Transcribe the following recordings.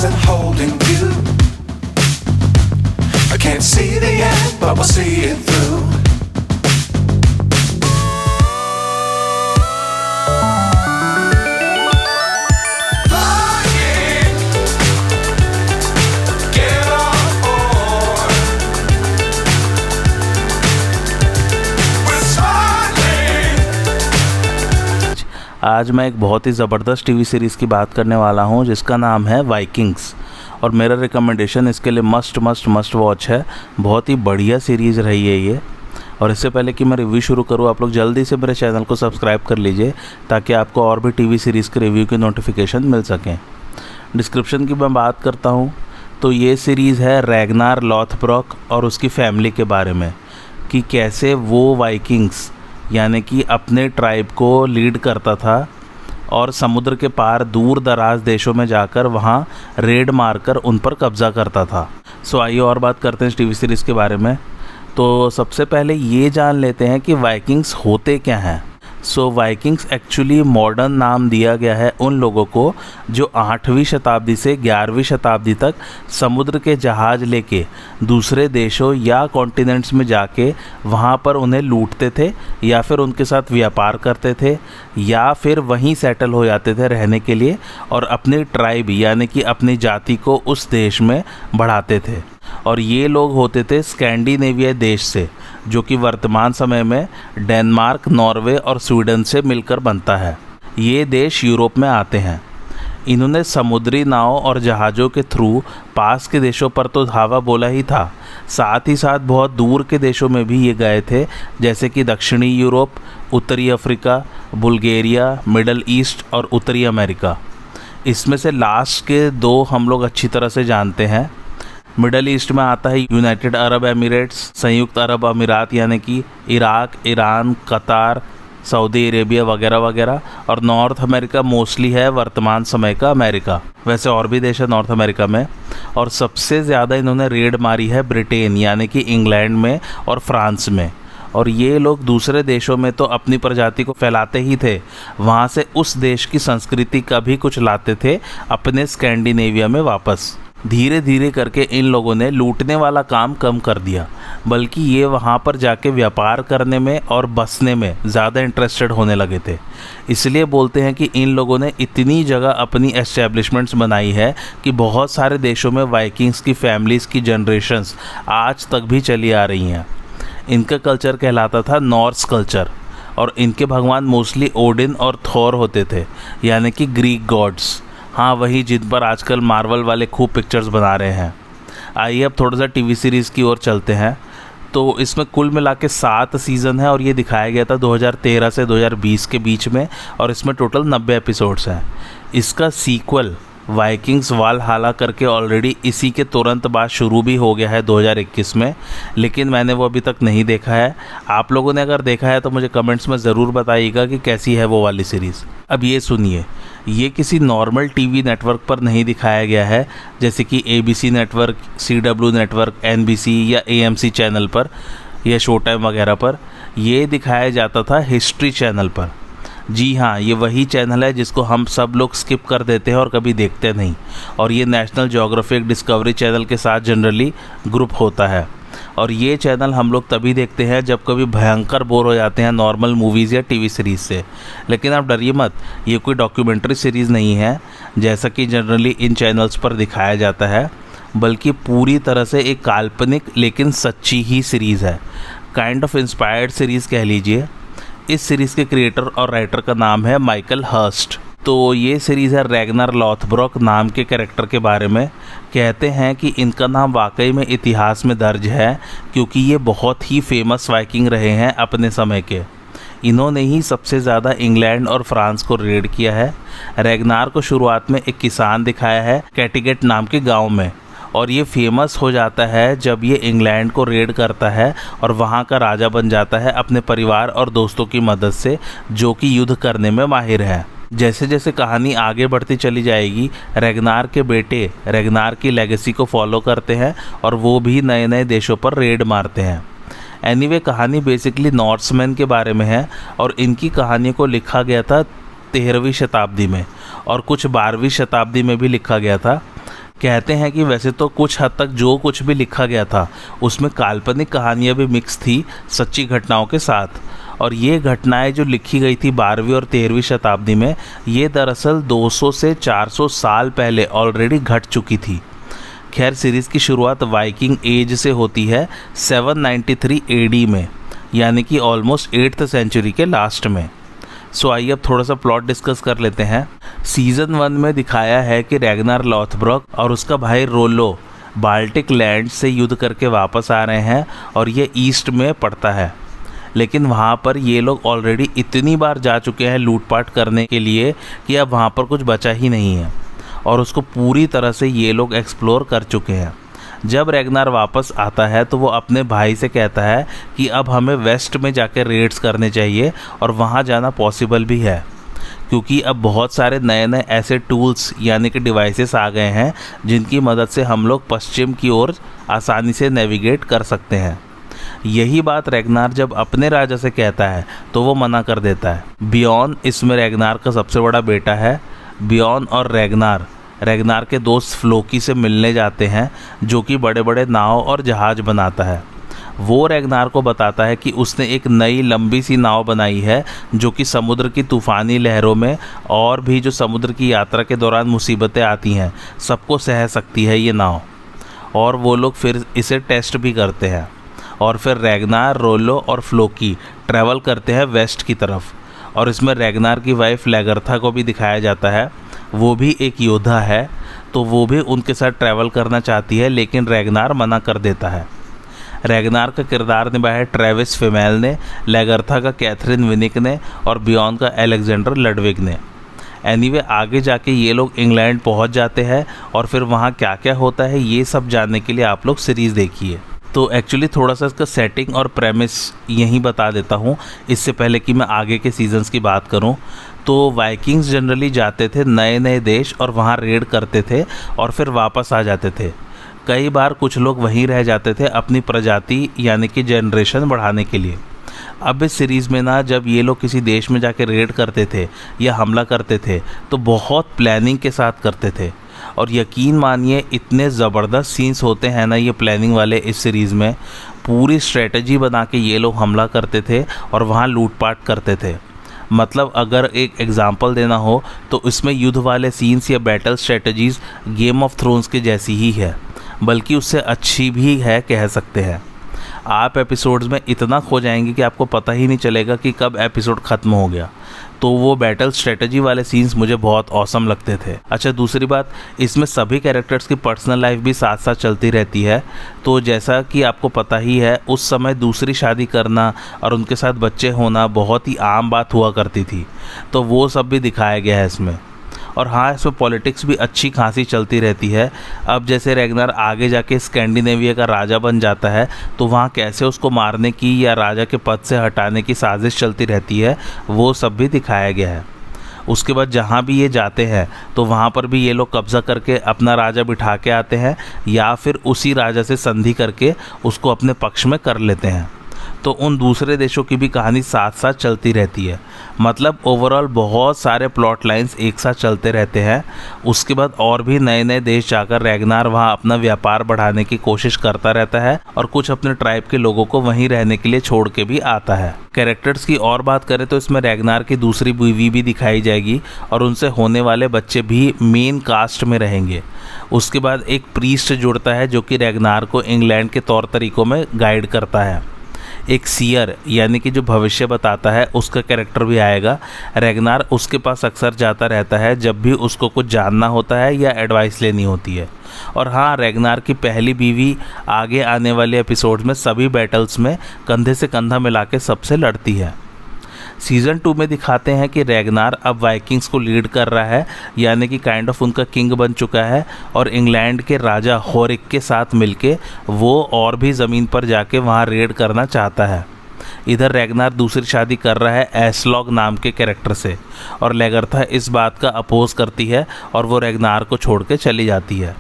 wasn't holding you. I can't see the end, but we'll see it through. आज मैं एक बहुत ही ज़बरदस्त टीवी सीरीज़ की बात करने वाला हूं जिसका नाम है वाइकिंग्स, और मेरा रिकमेंडेशन इसके लिए मस्ट वॉच है। बहुत ही बढ़िया सीरीज़ रही है ये। और इससे पहले कि मैं रिव्यू शुरू करूं, आप लोग जल्दी से मेरे चैनल को सब्सक्राइब कर लीजिए ताकि आपको और भी टीवी सीरीज़ के रिव्यू की नोटिफिकेशन मिल सकें। डिस्क्रिप्शन की मैं बात करता हूँ तो ये सीरीज़ है रैगनार लॉथब्रोक और उसकी फैमिली के बारे में, कि कैसे वो वाइकिंग्स यानी कि अपने ट्राइब को लीड करता था और समुद्र के पार दूर दराज देशों में जाकर वहाँ रेड मारकर उन पर कब्ज़ा करता था। सो आइए और बात करते हैं इस टीवी सीरीज़ के बारे में। तो सबसे पहले ये जान लेते हैं कि वाइकिंग्स होते क्या हैं। सो वाइकिंग्स एक्चुअली मॉडर्न नाम दिया गया है उन लोगों को जो 8वीं शताब्दी से 11वीं शताब्दी तक समुद्र के जहाज़ लेके दूसरे देशों या कॉन्टिनेंट्स में जाके वहाँ पर उन्हें लूटते थे या फिर उनके साथ व्यापार करते थे या फिर वहीं सेटल हो जाते थे रहने के लिए और अपनी ट्राइब यानी कि अपनी जाति को उस देश में बढ़ाते थे। और ये लोग होते थे स्कैंडिनेविया देश से, जो कि वर्तमान समय में डेनमार्क, नॉर्वे और स्वीडन से मिलकर बनता है। ये देश यूरोप में आते हैं। इन्होंने समुद्री नाव और जहाज़ों के थ्रू पास के देशों पर तो धावा बोला ही था, साथ ही साथ बहुत दूर के देशों में भी ये गए थे, जैसे कि दक्षिणी यूरोप, उत्तरी अफ्रीका, बुल्गारिया, मिडल ईस्ट और उत्तरी अमेरिका। इसमें से लास्ट के दो हम लोग अच्छी तरह से जानते हैं। मिडल ईस्ट में आता है यूनाइटेड अरब एमिरेट्स, संयुक्त अरब अमीरात यानी कि इराक, ईरान, कतार, सऊदी अरेबिया वगैरह वगैरह। और नॉर्थ अमेरिका मोस्टली है वर्तमान समय का अमेरिका। वैसे और भी देश है नॉर्थ अमेरिका में। और सबसे ज़्यादा इन्होंने रेड मारी है ब्रिटेन यानी कि इंग्लैंड में और फ्रांस में। और ये लोग दूसरे देशों में तो अपनी प्रजाति को फैलाते ही थे, वहाँ से उस देश की संस्कृति का भी कुछ लाते थे अपने स्कैंडिनेविया में वापस। धीरे धीरे करके इन लोगों ने लूटने वाला काम कम कर दिया, बल्कि ये वहाँ पर जाके व्यापार करने में और बसने में ज़्यादा इंटरेस्टेड होने लगे थे। इसलिए बोलते हैं कि इन लोगों ने इतनी जगह अपनी एस्टेब्लिशमेंट्स बनाई है कि बहुत सारे देशों में वाइकिंग्स की फैमिलीज़ की जनरेशन्स आज तक भी चली आ रही हैं। इनका कल्चर कहलाता था नॉर्स कल्चर, और इनके भगवान मोस्टली ओडिन और थॉर होते थे यानी कि ग्रीक गॉड्स। हाँ, वही जिन पर आजकल मार्वल वाले खूब पिक्चर्स बना रहे हैं। आइए अब थोड़ा सा टीवी सीरीज़ की ओर चलते हैं। तो इसमें कुल मिला के 7 सीज़न है और ये दिखाया गया था 2013 से 2020 के बीच में, और इसमें टोटल 90 एपिसोड्स हैं। इसका सीक्वल वाइकिंग्स वालहाला करके ऑलरेडी इसी के तुरंत बाद शुरू भी हो गया है 2021 में, लेकिन मैंने वो अभी तक नहीं देखा है। आप लोगों ने अगर देखा है तो मुझे कमेंट्स में ज़रूर बताइएगा कि कैसी है वो वाली सीरीज़। अब ये सुनिए, ये किसी नॉर्मल टीवी नेटवर्क पर नहीं दिखाया गया है जैसे कि ABC network, CW network, NBC या AMC चैनल पर या शो टाइम वगैरह पर। ये दिखाया जाता था हिस्ट्री चैनल पर। जी हाँ, ये वही चैनल है जिसको हम सब लोग स्किप कर देते हैं और कभी देखते नहीं। और ये नेशनल ज्योग्राफिक डिस्कवरी चैनल के साथ जनरली ग्रुप होता है। और ये चैनल हम लोग तभी देखते हैं जब कभी भयंकर बोर हो जाते हैं नॉर्मल मूवीज़ या टीवी सीरीज़ से। लेकिन आप डरिए मत, ये कोई डॉक्यूमेंट्री सीरीज़ नहीं है जैसा कि जनरली इन चैनल्स पर दिखाया जाता है, बल्कि पूरी तरह से एक काल्पनिक लेकिन सच्ची ही सीरीज़ है। काइंड ऑफ इंस्पायर्ड सीरीज़ कह लीजिए। इस सीरीज़ के क्रिएटर और राइटर का नाम है माइकल हर्स्ट। तो ये सीरीज़ है रैगनार लॉथब्रोक नाम के कैरेक्टर के बारे में। कहते हैं कि इनका नाम वाकई में इतिहास में दर्ज है क्योंकि ये बहुत ही फेमस वाइकिंग रहे हैं अपने समय के। इन्होंने ही सबसे ज़्यादा इंग्लैंड और फ्रांस को रेड किया है। रैगनार को शुरुआत में एक किसान दिखाया है कैटिगेट नाम के गाँव में, और ये फेमस हो जाता है जब ये इंग्लैंड को रेड करता है और वहाँ का राजा बन जाता है अपने परिवार और दोस्तों की मदद से, जो कि युद्ध करने में माहिर है। जैसे जैसे कहानी आगे बढ़ती चली जाएगी, रैगनार के बेटे रैगनार की लेगेसी को फॉलो करते हैं और वो भी नए नए देशों पर रेड मारते हैं। एनीवे, कहानी बेसिकली नॉर्समैन के बारे में है और इनकी कहानी को लिखा गया था 13वीं शताब्दी में और कुछ 12वीं शताब्दी में भी लिखा गया था। कहते हैं कि वैसे तो कुछ हद तक जो कुछ भी लिखा गया था उसमें काल्पनिक कहानियाँ भी मिक्स थी सच्ची घटनाओं के साथ, और ये घटनाएं जो लिखी गई थी 12वीं और 13वीं शताब्दी में, ये दरअसल 200 से 400 साल पहले ऑलरेडी घट चुकी थी। खैर, सीरीज़ की शुरुआत वाइकिंग एज से होती है 793 AD में, यानी कि ऑलमोस्ट 8th सेंचुरी के लास्ट में। सो आइए अब थोड़ा सा प्लॉट डिस्कस कर लेते हैं। सीज़न 1 में दिखाया है कि रैग्नार लॉथब्रोक और उसका भाई रोलो बाल्टिक लैंड से युद्ध करके वापस आ रहे हैं, और ये ईस्ट में पड़ता है। लेकिन वहाँ पर ये लोग ऑलरेडी इतनी बार जा चुके हैं लूटपाट करने के लिए कि अब वहाँ पर कुछ बचा ही नहीं है, और उसको पूरी तरह से ये लोग एक्सप्लोर कर चुके हैं। जब रैग्नार वापस आता है तो वो अपने भाई से कहता है कि अब हमें वेस्ट में जाकर रेड्स करने चाहिए, और वहाँ जाना पॉसिबल भी है क्योंकि अब बहुत सारे नए नए ऐसे टूल्स यानी कि डिवाइसेस आ गए हैं जिनकी मदद से हम लोग पश्चिम की ओर आसानी से नेविगेट कर सकते हैं। यही बात रैग्नार जब अपने राजा से कहता है तो वो मना कर देता है। बियॉन इसमें रैग्नार का सबसे बड़ा बेटा है। बियॉन और रैग्नार के दोस्त फ्लोकी से मिलने जाते हैं, जो कि बड़े बड़े नाव और जहाज़ बनाता है। वो रैग्नार को बताता है कि उसने एक नई लंबी सी नाव बनाई है जो कि समुद्र की तूफ़ानी लहरों में और भी जो समुद्र की यात्रा के दौरान मुसीबतें आती हैं सबको सह सकती है ये नाव। और वो लोग फिर इसे टेस्ट भी करते हैं, और फिर रैग्नार, रोलो और फ्लोकी ट्रैवल करते हैं वेस्ट की तरफ। और इसमें रैग्नार की वाइफ लैगर्था को भी दिखाया जाता है। वो भी एक योद्धा है, तो वो भी उनके साथ ट्रैवल करना चाहती है, लेकिन रैग्नार मना कर देता है। रैग्नार का किरदार निभाया है ट्रेविस फिमेल ने, लैगर्था का कैथरीन विनिक ने, और बियॉन का अलेक्जेंडर लडविग ने। एनीवे, आगे जाके ये लोग इंग्लैंड पहुंच जाते हैं, और फिर वहाँ क्या क्या होता है ये सब जानने के लिए आप लोग सीरीज़ देखिए। तो एक्चुअली थोड़ा सा इसका सेटिंग और प्रेमिस यहीं बता देता हूँ इससे पहले कि मैं आगे के सीजन्स की बात करूँ। तो वाइकिंग्स जनरली जाते थे नए नए देश और वहाँ रेड करते थे और फिर वापस आ जाते थे। कई बार कुछ लोग वहीं रह जाते थे अपनी प्रजाति यानी कि जनरेशन बढ़ाने के लिए। अब इस सीरीज़ में ना, जब ये लोग किसी देश में जाके रेड करते थे या हमला करते थे तो बहुत प्लानिंग के साथ करते थे, और यकीन मानिए इतने ज़बरदस्त सीन्स होते हैं ना ये प्लानिंग वाले इस सीरीज़ में। पूरी स्ट्रेटजी बना के ये लोग हमला करते थे और वहाँ लूटपाट करते थे। मतलब अगर एक एग्ज़ाम्पल देना हो तो इसमें युद्ध वाले सीन्स या battle strategies game of thrones के जैसी ही है, बल्कि उससे अच्छी भी है कह सकते हैं। आप एपिसोड्स में इतना खो जाएंगे कि आपको पता ही नहीं चलेगा कि कब एपिसोड ख़त्म हो गया। तो वो बैटल स्ट्रेटजी वाले सीन्स मुझे बहुत ऑसम लगते थे। अच्छा, दूसरी बात, इसमें सभी कैरेक्टर्स की पर्सनल लाइफ भी साथ साथ चलती रहती है। तो जैसा कि आपको पता ही है, उस समय दूसरी शादी करना और उनके साथ बच्चे होना बहुत ही आम बात हुआ करती थी, तो वो सब भी दिखाया गया है इसमें। और हाँ, इसमें पॉलिटिक्स भी अच्छी खासी चलती रहती है। अब जैसे रैग्नार आगे जाके स्कैंडिनेविया का राजा बन जाता है, तो वहाँ कैसे उसको मारने की या राजा के पद से हटाने की साजिश चलती रहती है, वो सब भी दिखाया गया है। उसके बाद जहाँ भी ये जाते हैं तो वहाँ पर भी ये लोग कब्ज़ा करके अपना राजा बिठा के आते हैं, या फिर उसी राजा से संधि करके उसको अपने पक्ष में कर लेते हैं। तो उन दूसरे देशों की भी कहानी साथ साथ चलती रहती है। मतलब ओवरऑल बहुत सारे प्लॉट लाइंस एक साथ चलते रहते हैं। उसके बाद और भी नए नए देश जाकर रैग्नार वहाँ अपना व्यापार बढ़ाने की कोशिश करता रहता है, और कुछ अपने ट्राइब के लोगों को वहीं रहने के लिए छोड़ के भी आता है। कैरेक्टर्स की और बात करें तो इसमें रैग्नार की दूसरी बीवी भी दिखाई जाएगी, और उनसे होने वाले बच्चे भी मेन कास्ट में रहेंगे। उसके बाद एक प्रीस्ट जुड़ता है जो कि रैग्नार को इंग्लैंड के तौर तरीकों में गाइड करता है। एक सीयर यानी कि जो भविष्य बताता है, उसका कैरेक्टर भी आएगा। रैग्नार उसके पास अक्सर जाता रहता है जब भी उसको कुछ जानना होता है या एडवाइस लेनी होती है। और हाँ, रैग्नार की पहली बीवी आगे आने वाले एपिसोड में सभी बैटल्स में कंधे से कंधा मिला के सबसे लड़ती है। सीज़न 2 में दिखाते हैं कि रैग्नार अब वाइकिंग्स को लीड कर रहा है, यानी कि काइंड ऑफ उनका किंग बन चुका है, और इंग्लैंड के राजा होरिक के साथ मिलके वो और भी ज़मीन पर जाके वहाँ रेड करना चाहता है। इधर रैग्नार दूसरी शादी कर रहा है एस्लॉग नाम के कैरेक्टर से, और लैगर्था इस बात का अपोज करती है और वो रैग्नार को छोड़ के चली जाती है।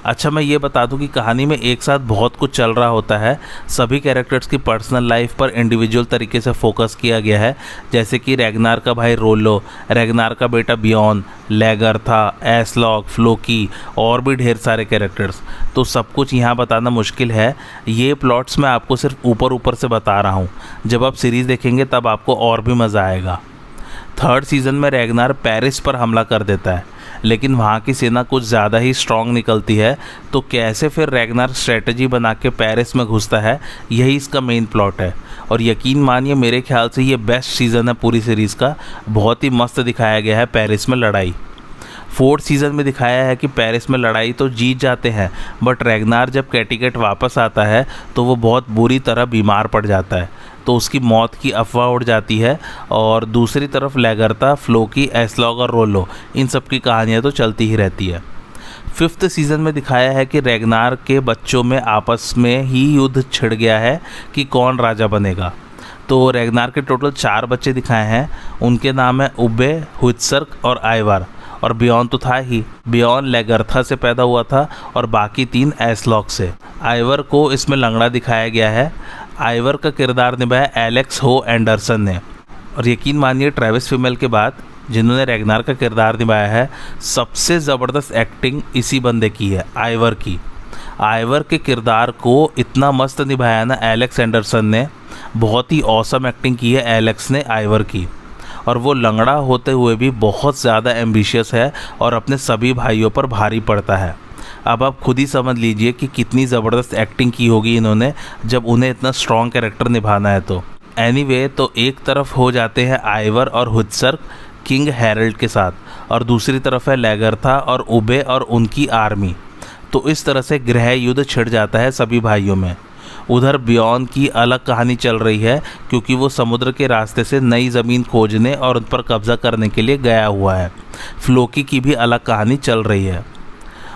अच्छा, मैं ये बता दूं कि कहानी में एक साथ बहुत कुछ चल रहा होता है। सभी कैरेक्टर्स की पर्सनल लाइफ पर इंडिविजुअल तरीके से फोकस किया गया है, जैसे कि रैग्नार का भाई रोलो, रैग्नार का बेटा बियॉन, लैगरथा, एस्लॉग, फ्लोकी और भी ढेर सारे कैरेक्टर्स। तो सब कुछ यहाँ बताना मुश्किल है। ये प्लॉट्स मैं आपको सिर्फ ऊपर ऊपर से बता रहा हूँ। जब आप सीरीज़ देखेंगे तब आपको और भी मज़ा आएगा। थर्ड सीज़न में रैग्नार पेरिस पर हमला कर देता है, लेकिन वहाँ की सेना कुछ ज़्यादा ही स्ट्रांग निकलती है। तो कैसे फिर रैग्नार स्ट्रेटजी बना के पेरिस में घुसता है, यही इसका मेन प्लॉट है। और यकीन मानिए, मेरे ख्याल से ये बेस्ट सीज़न है पूरी सीरीज़ का। बहुत ही मस्त दिखाया गया है पेरिस में लड़ाई। फोर्थ सीज़न में दिखाया है कि पेरिस में लड़ाई तो जीत जाते हैं, बट रैग्नार जब कैटिकेट वापस आता है तो वो बहुत बुरी तरह बीमार पड़ जाता है, तो उसकी मौत की अफवाह उड़ जाती है। और दूसरी तरफ लैगरथा, फ्लोकी, एस्लॉग और रोलो, इन सब की कहानियाँ तो चलती ही रहती है। फिफ्थ सीज़न में दिखाया है कि रैग्नार के बच्चों में आपस में ही युद्ध छिड़ गया है कि कौन राजा बनेगा। तो रैग्नार के टोटल 4 बच्चे दिखाए हैं। उनके नाम है उबे, हुइत्सर्क और आइवार। और बियॉन तो था ही। बियॉन लैगरथा से पैदा हुआ था और बाकी 3 एस्लॉग से। आइवर को इसमें लंगड़ा दिखाया गया है। आइवर का किरदार निभाया एलेक्स हो एंडरसन ने। और यकीन मानिए, ट्रेविस फिमेल के बाद जिन्होंने रैग्नार का किरदार निभाया है, सबसे ज़बरदस्त एक्टिंग इसी बंदे की है, आइवर की। आइवर के किरदार को इतना मस्त निभाया ना एलेक्स एंडरसन ने। बहुत ही ऑसम एक्टिंग की है एलेक्स ने आइवर की। और वो लंगड़ा होते हुए भी बहुत ज़्यादा एम्बिशियस है और अपने सभी भाइयों पर भारी पड़ता है। अब आप खुद ही समझ लीजिए कि कितनी ज़बरदस्त एक्टिंग की होगी इन्होंने, जब उन्हें इतना स्ट्रॉन्ग कैरेक्टर निभाना है। तो एनीवे, तो एक तरफ हो जाते हैं आइवर और हुइत्सर्क किंग हैरल्ड के साथ, और दूसरी तरफ है लैगरथा और उबे और उनकी आर्मी। तो इस तरह से गृह युद्ध छिड़ जाता है सभी भाइयों में। उधर बियॉन की अलग कहानी चल रही है, क्योंकि वो समुद्र के रास्ते से नई ज़मीन खोजने और उन पर कब्ज़ा करने के लिए गया हुआ है। फ्लोकी की भी अलग कहानी चल रही है।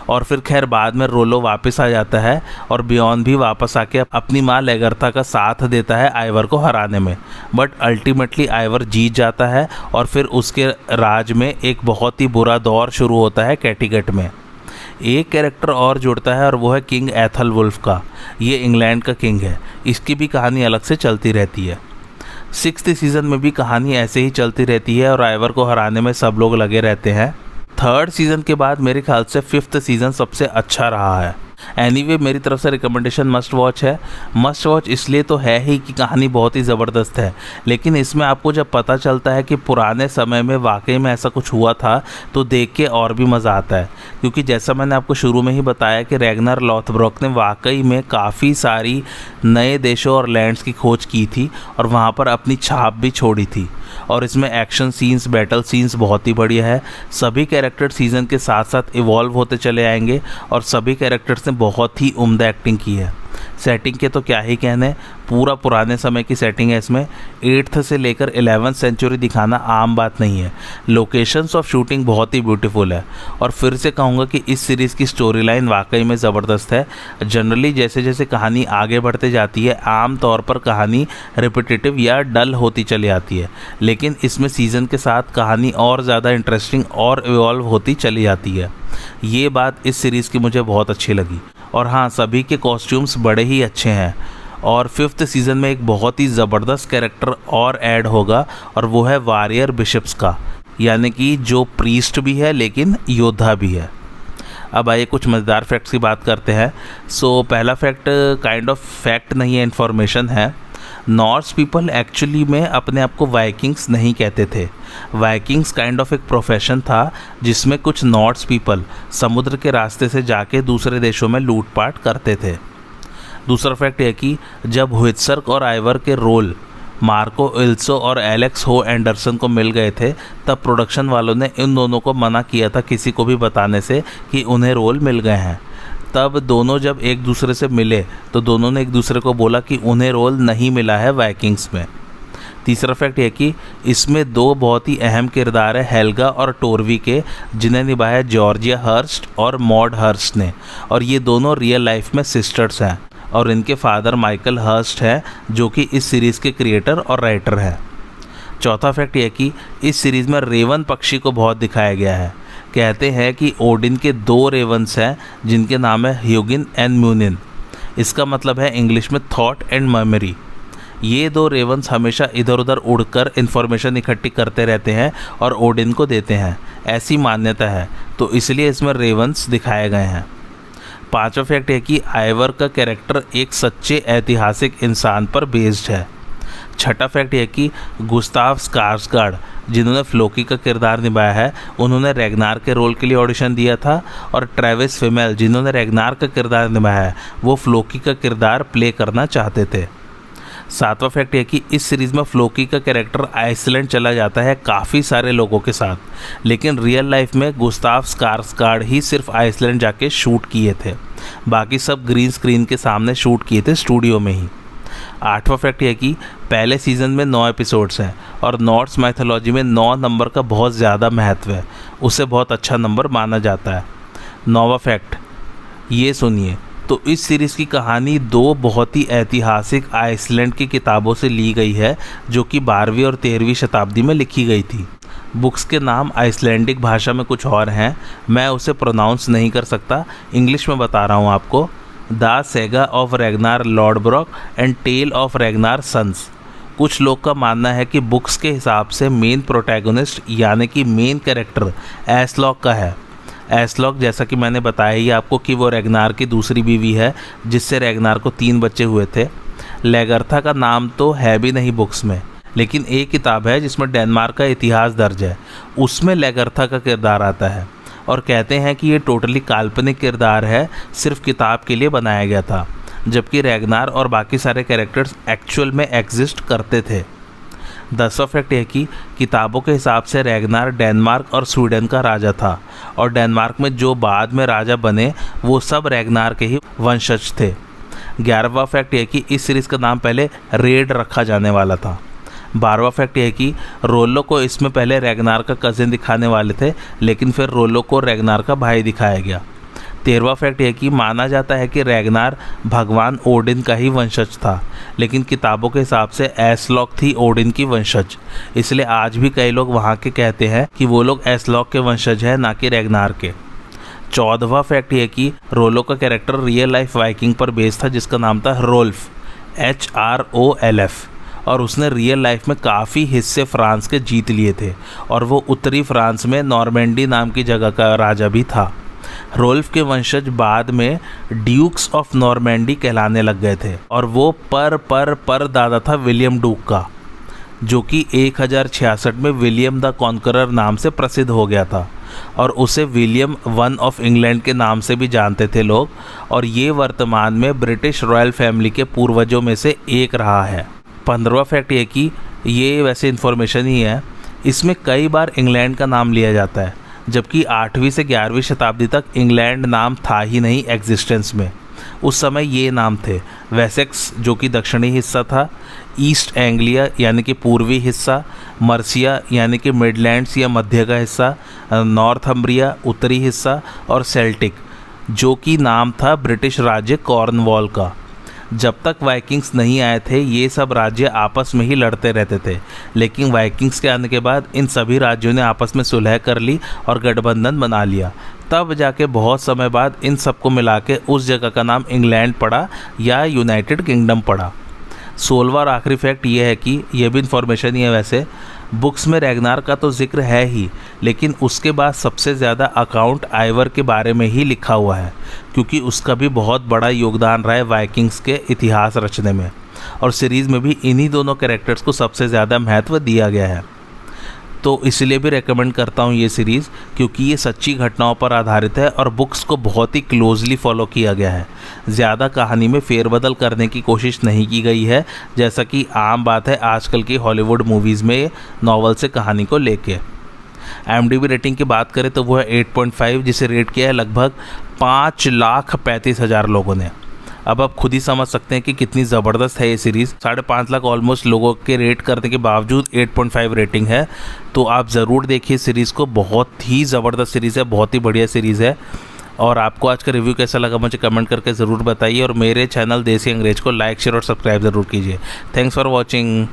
और फिर खैर बाद में रोलो वापस आ जाता है और बियॉन भी वापस आके अपनी माँ लैगरथा का साथ देता है आइवर को हराने में। बट अल्टीमेटली आइवर जीत जाता है और फिर उसके राज में एक बहुत ही बुरा दौर शुरू होता है कैटिकेट में। एक कैरेक्टर और जुड़ता है और वो है किंग एथलवुल्फ का। ये इंग्लैंड का किंग है। इसकी भी कहानी अलग से चलती रहती है। 6th सीज़न में भी कहानी ऐसे ही चलती रहती है और आइवर को हराने में सब लोग लगे रहते हैं। 3rd सीज़न के बाद मेरे ख्याल से 5th सीज़न सबसे अच्छा रहा है। एनीवे, मेरी तरफ से रिकमेंडेशन मस्ट वॉच है। मस्ट वॉच इसलिए तो है ही कि कहानी बहुत ही ज़बरदस्त है, लेकिन इसमें आपको जब पता चलता है कि पुराने समय में वाकई में ऐसा कुछ हुआ था, तो देख के और भी मज़ा आता है। क्योंकि जैसा मैंने आपको शुरू में ही बताया कि रैग्नार लॉथब्रोक ने वाकई में काफ़ी सारी नए देशों और लैंड्स की खोज की थी और वहाँ पर अपनी छाप भी छोड़ी थी। और इसमें एक्शन सीन्स, बैटल सीन्स बहुत ही बढ़िया है। सभी कैरेक्टर सीज़न के साथ साथ इवॉल्व होते चले आएंगे और सभी कैरेक्टर्स ने बहुत ही उम्दा एक्टिंग की है। सेटिंग के तो क्या ही कहने, पूरा पुराने समय की सेटिंग है इसमें। 8th से लेकर 11th सेंचुरी दिखाना आम बात नहीं है। लोकेशंस ऑफ शूटिंग बहुत ही ब्यूटीफुल है। और फिर से कहूँगा कि इस सीरीज़ की स्टोरी लाइन वाकई में ज़बरदस्त है। जनरली जैसे जैसे कहानी आगे बढ़ते जाती है, आम तौर पर कहानी रिपीटेटिव या डल होती चली आती है, लेकिन इसमें सीज़न के साथ कहानी और ज़्यादा इंटरेस्टिंग और इवॉल्व होती चली जाती है। ये बात इस सीरीज़ की मुझे बहुत अच्छी लगी। और हाँ, सभी के कॉस्ट्यूम्स बड़े ही अच्छे हैं। और 5th सीज़न में एक बहुत ही ज़बरदस्त कैरेक्टर और ऐड होगा, और वो है वॉरियर बिशप्स का, यानी कि जो प्रीस्ट भी है लेकिन योद्धा भी है। अब आइए कुछ मज़ेदार फैक्ट्स की बात करते हैं। पहला फैक्ट काइंड ऑफ फैक्ट नहीं है, इन्फॉर्मेशन है। नॉर्स पीपल एक्चुअली में अपने आप को वाइकिंग्स नहीं कहते थे। वाइकिंग्स काइंड ऑफ एक प्रोफेशन था जिसमें कुछ नॉर्स पीपल समुद्र के रास्ते से जाके दूसरे देशों में लूटपाट करते थे। दूसरा फैक्ट है कि जब हुइत्सर्क और आइवर के रोल मार्को इल्सो और एलेक्स हो एंडरसन को मिल गए थे, तब प्रोडक्शन वालों ने इन दोनों को मना किया था किसी को भी बताने से कि उन्हें रोल मिल गए हैं। तब दोनों जब एक दूसरे से मिले तो दोनों ने एक दूसरे को बोला कि उन्हें रोल नहीं मिला है वाइकिंग्स में। तीसरा फैक्ट है कि इसमें 2 बहुत ही अहम किरदार है हेल्गा और टोरवी के, जिन्हें निभाया जॉर्जिया हर्स्ट और मॉड हर्स्ट ने। और ये दोनों रियल लाइफ में सिस्टर्स हैं और इनके फादर माइकल हर्स्ट हैं, जो कि इस सीरीज़ के क्रिएटर और राइटर हैं। चौथा फैक्ट यह कि इस सीरीज़ में रेवन पक्षी को बहुत दिखाया गया है। कहते हैं कि ओडिन के 2 रेवंस हैं जिनके नाम है ह्यूगिन एंड म्यूनिन। इसका मतलब है इंग्लिश में थॉट एंड मेमोरी। ये 2 रेवंस हमेशा इधर उधर उड़कर इन्फॉर्मेशन इकट्ठी करते रहते हैं और ओडिन को देते हैं, ऐसी मान्यता है, तो इसलिए इसमें रेवंस दिखाए गए हैं। 5वां फैक्ट है कि आइवर का कैरेक्टर एक सच्चे ऐतिहासिक इंसान पर बेस्ड है। 6वां फैक्ट है कि गुस्ताव स्कार्सगार्ड जिन्होंने फ्लोकी का किरदार निभाया है, उन्होंने रैग्नार के रोल के लिए ऑडिशन दिया था, और ट्रेविस फिमेल जिन्होंने रैग्नार का किरदार निभाया है वो फ्लोकी का किरदार प्ले करना चाहते थे। 7वां फैक्ट है कि इस सीरीज़ में फ्लोकी का कैरेक्टर आइसलैंड चला जाता है काफ़ी सारे लोगों के साथ, लेकिन रियल लाइफ में गुस्ताव स्कार्सगार्ड ही सिर्फ आइसलैंड जाके शूट किए थे, बाकी सब ग्रीन स्क्रीन के सामने शूट किए थे स्टूडियो में ही। 8वां फैक्ट है कि पहले सीज़न में 9 एपिसोड्स हैं और नॉर्स माइथोलॉजी में 9 नंबर का बहुत ज़्यादा महत्व है, उसे बहुत अच्छा नंबर माना जाता है। 9वां फैक्ट ये सुनिए, तो इस सीरीज़ की कहानी 2 बहुत ही ऐतिहासिक आइसलैंड की किताबों से ली गई है जो कि 12वीं और 13वीं शताब्दी में लिखी गई थी। बुक्स के नाम आइसलैंडिक भाषा में कुछ और हैं, मैं उसे प्रोनाउंस नहीं कर सकता, इंग्लिश में बता रहा हूँ आपको। The saga of Ragnar Lothbrok and tale of Ragnar sons. कुछ लोग का मानना है कि बुक्स के हिसाब से मेन प्रोटैगनिस्ट यानी कि मेन कैरेक्टर एस्लॉक का है। एस्लॉक जैसा कि मैंने बताया ही आपको कि वो रैग्नार की दूसरी बीवी है जिससे रैग्नार को 3 बच्चे हुए थे। लेगर्था का नाम तो है भी नहीं बुक्स में, लेकिन एक किताब है जिसमें डेनमार्क का इतिहास दर्ज है, उसमें लेगर्था का किरदार आता है और कहते हैं कि ये टोटली काल्पनिक किरदार है, सिर्फ किताब के लिए बनाया गया था, जबकि रैग्नार और बाकी सारे कैरेक्टर्स एक्चुअल में एग्जिस्ट करते थे। 10वां फैक्ट है कि किताबों के हिसाब से रैग्नार डेनमार्क और स्वीडन का राजा था और डेनमार्क में जो बाद में राजा बने वो सब रैग्नार के ही वंशज थे। 11वां फैक्ट है कि इस सीरीज़ का नाम पहले रेड रखा जाने वाला था। 12वां फैक्ट है कि रोलो को इसमें पहले रैग्नार का कज़िन दिखाने वाले थे, लेकिन फिर रोलो को रैग्नार का भाई दिखाया गया। 13वां फैक्ट है कि माना जाता है कि रैग्नार भगवान ओडिन का ही वंशज था, लेकिन किताबों के हिसाब से एस्लॉक थी ओडिन की वंशज, इसलिए आज भी कई लोग वहाँ के कहते हैं कि वो लोग एस्लॉक के वंशज हैं, ना कि रैग्नार के। 14वां फैक्ट है कि रोलो का कैरेक्टर रियल लाइफ वाइकिंग पर बेस्ड था जिसका नाम था ह्रोल्फ, HROLF, और उसने रियल लाइफ में काफ़ी हिस्से फ्रांस के जीत लिए थे और वो उत्तरी फ्रांस में नॉर्मेंडी नाम की जगह का राजा भी था। रोल्फ के वंशज बाद में ड्यूक्स ऑफ नॉर्मेंडी कहलाने लग गए थे और वो पर दादा था विलियम डूक का, जो कि 1066 में विलियम द कॉन्करर नाम से प्रसिद्ध हो गया था और उसे विलियम वन ऑफ इंग्लैंड के नाम से भी जानते थे लोग, और ये वर्तमान में ब्रिटिश रॉयल फैमिली के पूर्वजों में से एक रहा है। 15वां फैक्ट ये कि ये वैसे इन्फॉर्मेशन ही है, इसमें कई बार इंग्लैंड का नाम लिया जाता है, जबकि 8वीं से 11वीं शताब्दी तक इंग्लैंड नाम था ही नहीं एग्जिस्टेंस में। उस समय ये नाम थे वेसेक्स जो कि दक्षिणी हिस्सा था, ईस्ट एंग्लिया यानी कि पूर्वी हिस्सा, मर्सिया यानी कि मिडलैंड्स या मध्य का हिस्सा, नॉर्थम्ब्रिया उत्तरी हिस्सा, और सेल्टिक जो कि नाम था ब्रिटिश राज्य कॉर्नवॉल का। जब तक वाइकिंग्स नहीं आए थे ये सब राज्य आपस में ही लड़ते रहते थे, लेकिन वाइकिंग्स के आने के बाद इन सभी राज्यों ने आपस में सुलह कर ली और गठबंधन बना लिया। तब जाके बहुत समय बाद इन सबको मिला के उस जगह का नाम इंग्लैंड पड़ा या यूनाइटेड किंगडम पड़ा। 16वां और आखिरी फैक्ट ये है कि यह भी इन्फॉर्मेशन ही है वैसे, बुक्स में रैग्नार का तो जिक्र है ही, लेकिन उसके बाद सबसे ज़्यादा अकाउंट आइवर के बारे में ही लिखा हुआ है, क्योंकि उसका भी बहुत बड़ा योगदान रहा है वाइकिंग्स के इतिहास रचने में, और सीरीज़ में भी इन्हीं दोनों कैरेक्टर्स को सबसे ज़्यादा महत्व दिया गया है। तो इसलिए भी रेकमेंड करता हूँ ये सीरीज़, क्योंकि ये सच्ची घटनाओं पर आधारित है और बुक्स को बहुत ही क्लोजली फॉलो किया गया है। ज़्यादा कहानी में फेरबदल करने की कोशिश नहीं की गई है, जैसा कि आम बात है आजकल की हॉलीवुड मूवीज़ में नॉवल से कहानी को लेके। IMDb रेटिंग की बात करें तो वो है 8.5, जिसे रेट किया है लगभग 5,35,000 लोगों ने। अब आप खुद ही समझ सकते हैं कि कितनी ज़बरदस्त है ये सीरीज़। 5.5 लाख ऑलमोस्ट लोगों के रेट करने के बावजूद 8.5 रेटिंग है, तो आप ज़रूर देखिए सीरीज़ को, बहुत ही ज़बरदस्त सीरीज़ है, बहुत ही बढ़िया सीरीज़ है। और आपको आज का रिव्यू कैसा लगा मुझे कमेंट करके ज़रूर बताइए, और मेरे चैनल देसी अंग्रेज को लाइक शेयर और सब्सक्राइब ज़रूर कीजिए। Thanks for watching.